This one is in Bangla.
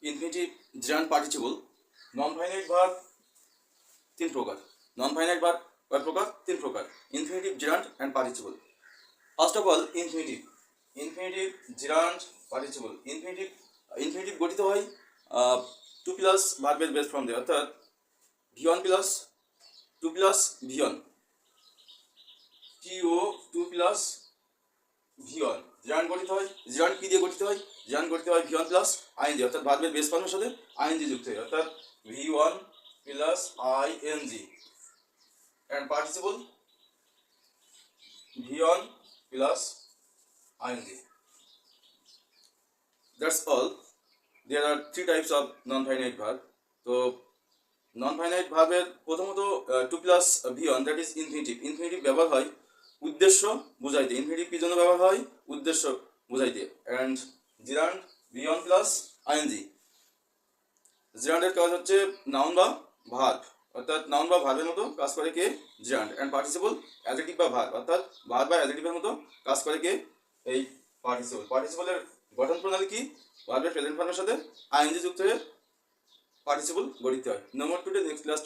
Infinitive gerund participle non finite verb তিন প্রকার। নন ফাইনাইট ভার্ব কয় প্রকার? তিন প্রকার। Infinitive gerund and participle. First of all infinitive gerund participle. Infinitive গঠিত হয় টু প্লাস ভার্বের বেস ফর্ম দিয়ে, অর্থাৎ V1 plus to plus V1, TO to plus V1। Gerund গঠিত হয়, জেরান্ড কি দিয়ে গঠিত হয়? জেরান্ড গঠিত হয় V1 প্লাস ING, অর্থাৎ ভার্বের বেস ফর্মের সাথে ING যুক্ত হয়, অর্থাৎ V1 plus ING। And participle V1 plus ING। That's all. There are three types of non-finite verb. তো non-finite ভার্বের প্রথমত to plus V1, that is infinitive. Infinitive ব্যবহার হয় উদ্দেশ্য বোঝাইতে। ইনফিনিটিভ কি জন্য ব্যবহার হয়? উদ্দেশ্য বোঝাইতে। And gerund V1 plus ING। জিরান্ডের কাজ হচ্ছে নাউন বা ভার্ব, অর্থাৎ নাউন বা ভার্বের মতো কাজ করে কে? জিরান্ড। অ্যান্ড পার্টিসিপল অ্যাডজেক্টিভ বা ভার্ব, অর্থাৎ ভার্ব বা অ্যাডজেক্টিভের মতো কাজ করে কে? এই পার্টিসিপল। পার্টিসিপলের গঠন প্রণালী কি? ভার্বের প্রেজেন্ট ফর্মের সাথে ING যুক্ত হয়ে পার্টিসিপল গঠিত হয়। No more today, next class